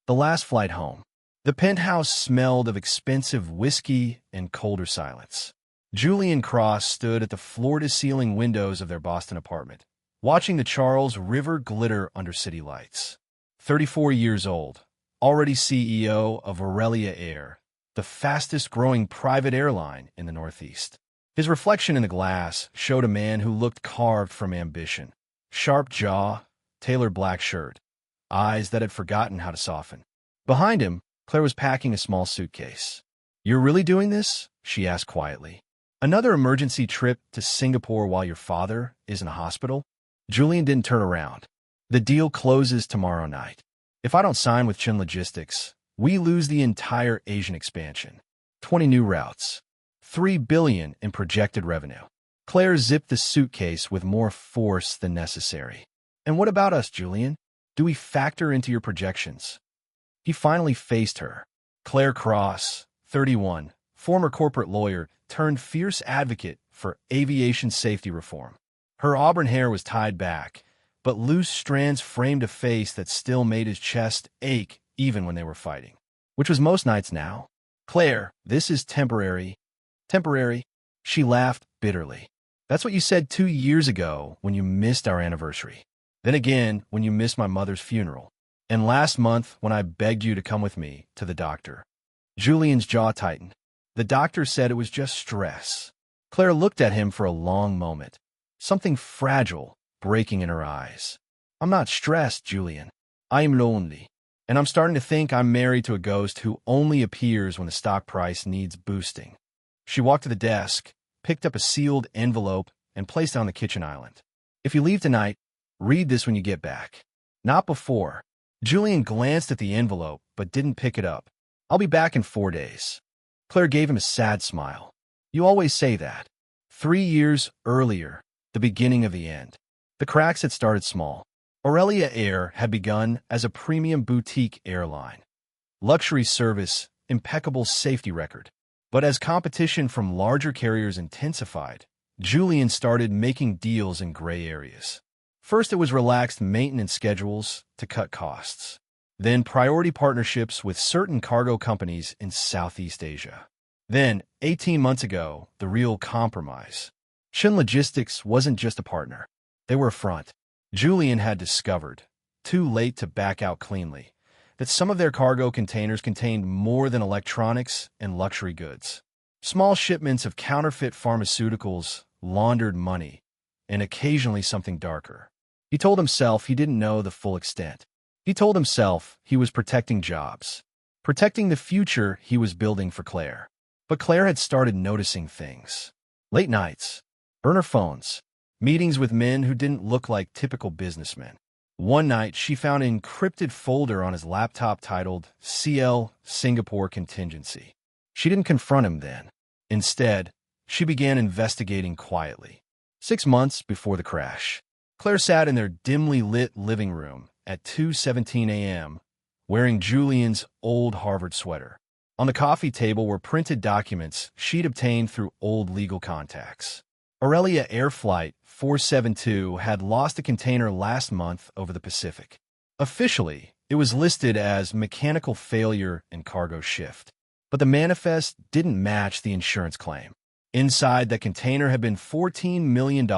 The last flight home. The penthouse smelled of expensive whiskey and colder silence. Julian Cross stood at the floor-to-ceiling windows of their Boston apartment, watching the Charles River glitter under city lights. 34 years old, already CEO of Aurelia Air, the fastest-growing private airline in the Northeast. His reflection in the glass showed a man who looked carved from ambition. Sharp jaw, tailored black shirt, eyes that had forgotten how to soften. Behind him, Claire was packing a small suitcase. "You're really doing this?" she asked quietly. "Another emergency trip to Singapore while your father is in a hospital?" Julian didn't turn around. "The deal closes tomorrow night. If I don't sign with Chin Logistics, we lose the entire Asian expansion. 20 new routes. $3 billion in projected revenue." Claire zipped the suitcase with more force than necessary. "And what about us, Julian? Do we factor into your projections?" He finally faced her. Claire Cross, 31, former corporate lawyer, turned fierce advocate for aviation safety reform. Her auburn hair was tied back, but loose strands framed a face that still made his chest ache even when they were fighting. Which was most nights now. "Claire, this is temporary." "Temporary?" She laughed bitterly. "That's what you said 2 years ago when you missed our anniversary. Then again when you missed my mother's funeral. And last month when I begged you to come with me to the doctor." Julian's jaw tightened. "The doctor said it was just stress." Claire looked at him for a long moment, something fragile breaking in her eyes. "I'm not stressed, Julian. I am lonely. And I'm starting to think I'm married to a ghost who only appears when the stock price needs boosting." She walked to the desk, picked up a sealed envelope, and placed it on the kitchen island. "If you leave tonight, read this when you get back. Not before." Julian glanced at the envelope, but didn't pick it up. "I'll be back in 4 days." Claire gave him a sad smile. "You always say that." 3 years earlier, the beginning of the end. The cracks had started small. Aurelia Air had begun as a premium boutique airline. Luxury service, impeccable safety record. But as competition from larger carriers intensified, Julian started making deals in gray areas. First, it was relaxed maintenance schedules to cut costs. Then priority partnerships with certain cargo companies in Southeast Asia. Then, 18 months ago, the real compromise. Chin Logistics wasn't just a partner. They were a front. Julian had discovered, too late to back out cleanly, that some of their cargo containers contained more than electronics and luxury goods. Small shipments of counterfeit pharmaceuticals, laundered money, and occasionally something darker. He told himself he didn't know the full extent. He told himself he was protecting jobs, protecting the future he was building for Claire. But Claire had started noticing things. Late nights, burner phones, meetings with men who didn't look like typical businessmen. One night, she found an encrypted folder on his laptop titled CL Singapore Contingency. She didn't confront him then. Instead, she began investigating quietly. 6 months before the crash, Claire sat in their dimly lit living room at 2:17 a.m., wearing Julian's old Harvard sweater. On the coffee table were printed documents she'd obtained through old legal contacts. Aurelia Air Flight 472 had lost a container last month over the Pacific. Officially, it was listed as mechanical failure and cargo shift. But the manifest didn't match the insurance claim. Inside the container had been $14 million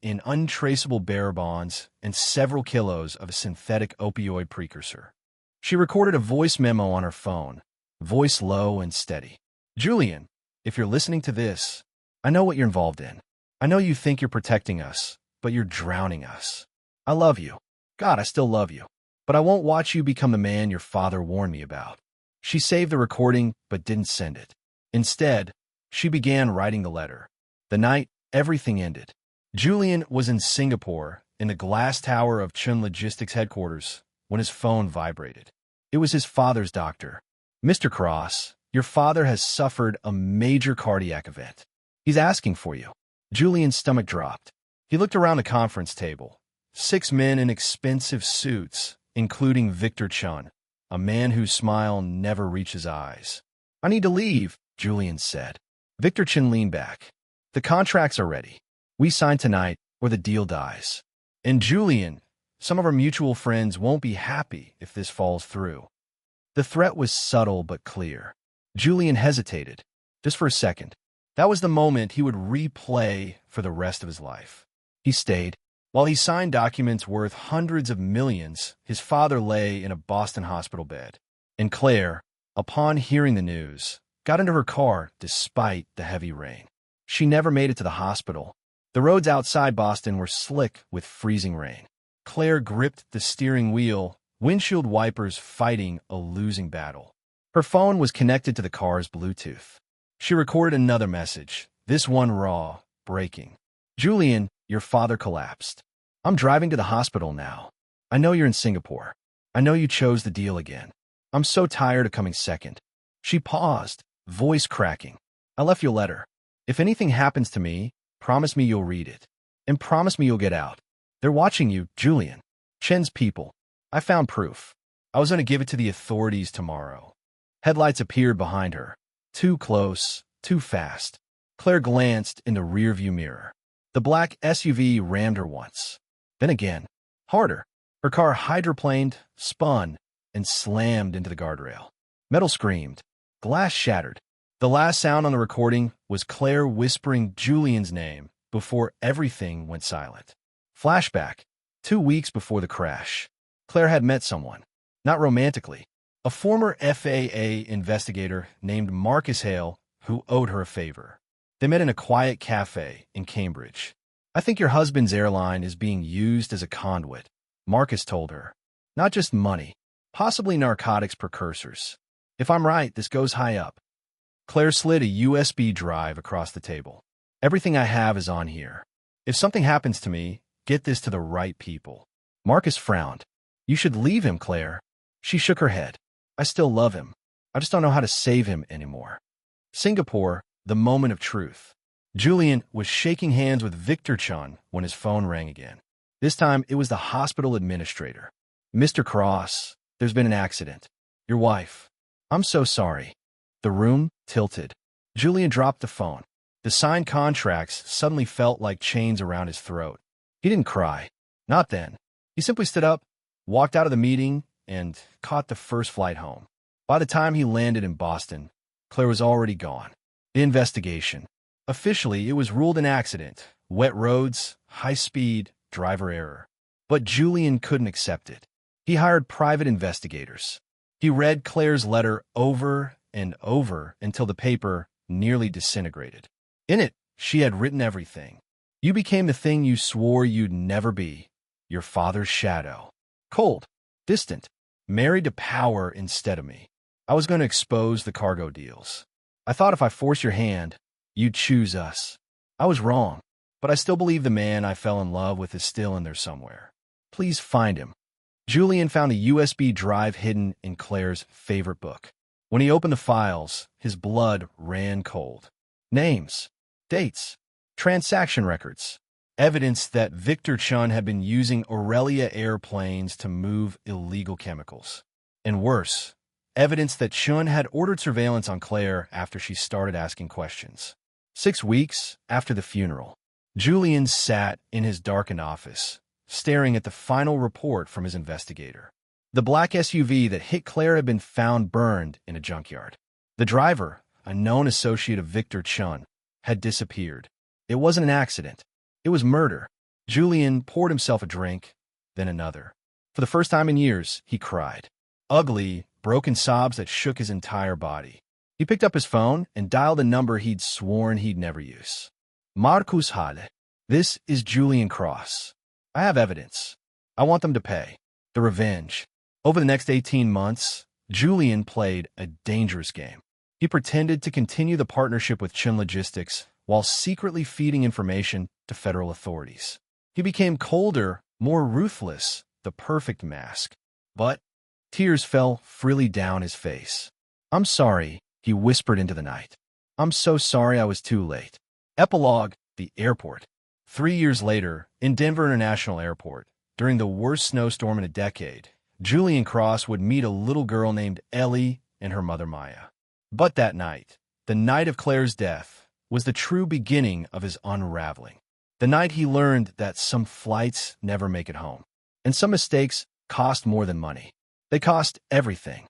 in untraceable bearer bonds and several kilos of a synthetic opioid precursor. She recorded a voice memo on her phone, voice low and steady. "Julian, if you're listening to this, I know what you're involved in. I know you think you're protecting us, but you're drowning us. I love you. God, I still love you. But I won't watch you become the man your father warned me about." She saved the recording, but didn't send it. Instead, she began writing the letter. The night everything ended. Julian was in Singapore, in the glass tower of Chin Logistics headquarters, when his phone vibrated. It was his father's doctor. "Mr. Cross, your father has suffered a major cardiac event. He's asking for you." Julian's stomach dropped. He looked around the conference table. 6 men in expensive suits, including Victor Chun, a man whose smile never reaches eyes. "I need to leave," Julian said. Victor Chun leaned back. "The contracts are ready. We sign tonight, or the deal dies. And Julian, some of our mutual friends won't be happy if this falls through." The threat was subtle but clear. Julian hesitated, just for a second. That was the moment he would replay for the rest of his life. He stayed. While he signed documents worth hundreds of millions, his father lay in a Boston hospital bed. And Claire, upon hearing the news, got into her car despite the heavy rain. She never made it to the hospital. The roads outside Boston were slick with freezing rain. Claire gripped the steering wheel, windshield wipers fighting a losing battle. Her phone was connected to the car's Bluetooth. She recorded another message, this one raw, breaking. Julian, your father collapsed. I'm driving to the hospital now. I know you're in Singapore. I know you chose the deal again. I'm so tired of coming second. She paused, voice cracking. I left you a letter. If anything happens to me, promise me you'll read it. And promise me you'll get out. They're watching you, Julian. Chen's people. I found proof. I was going to give it to the authorities tomorrow. Headlights appeared behind her. Too close, too fast. Claire glanced in the rearview mirror. The black SUV rammed her once. Then again. Harder. Her car hydroplaned, spun, and slammed into the guardrail. Metal screamed. Glass shattered. The last sound on the recording was Claire whispering Julian's name before everything went silent. Flashback. 2 weeks before the crash. Claire had met someone. Not romantically. A former FAA investigator named Marcus Hale who owed her a favor. They met in a quiet cafe in Cambridge. I think your husband's airline is being used as a conduit, Marcus told her. Not just money, possibly narcotics precursors. If I'm right, this goes high up. Claire slid a USB drive across the table. Everything I have is on here. If something happens to me, get this to the right people. Marcus frowned. You should leave him, Claire. She shook her head. I still love him. I just don't know how to save him anymore. Singapore, the moment of truth. Julian was shaking hands with Victor Chun when his phone rang again. This time, it was the hospital administrator. Mr. Cross, there's been an accident. Your wife. I'm so sorry. The room tilted. Julian dropped the phone. The signed contracts suddenly felt like chains around his throat. He didn't cry. Not then. He simply stood up, walked out of the meeting, and caught the first flight home. By the time he landed in Boston, Claire was already gone. The investigation. Officially, it was ruled an accident. Wet roads, high speed, driver error. But Julian couldn't accept it. He hired private investigators. He read Claire's letter over and over until the paper nearly disintegrated. In it, she had written everything. You became the thing you swore you'd never be. Your father's shadow. Cold. Distant. Married to power instead of me. I was going to expose the cargo deals. I thought if I forced your hand, you'd choose us. I was wrong, but I still believe the man I fell in love with is still in there somewhere. Please find him. Julian found a USB drive hidden in Claire's favorite book. When he opened the files, his blood ran cold. Names, dates, transaction records, evidence that Victor Chun had been using Aurelia Air planes to move illegal chemicals. And worse, evidence that Chun had ordered surveillance on Claire after she started asking questions. 6 weeks after the funeral, Julian sat in his darkened office, staring at the final report from his investigator. The black SUV that hit Claire had been found burned in a junkyard. The driver, a known associate of Victor Chun, had disappeared. It wasn't an accident. It was murder. Julian poured himself a drink, then another. For the first time in years, he cried. Ugly, broken sobs that shook his entire body. He picked up his phone and dialed a number he'd sworn he'd never use. Marcus Hale. This is Julian Cross. I have evidence. I want them to pay. The revenge. Over the next 18 months, Julian played a dangerous game. He pretended to continue the partnership with Chin Logistics while secretly feeding information to federal authorities. He became colder, more ruthless, the perfect mask. But tears fell freely down his face. I'm sorry, he whispered into the night. I'm so sorry I was too late. Epilogue, the airport. 3 years later, in Denver International Airport, during the worst snowstorm in a decade, Julian Cross would meet a little girl named Ellie and her mother Maya. But that night, the night of Claire's death, was the true beginning of his unraveling. The night he learned that some flights never make it home, and some mistakes cost more than money. They cost everything.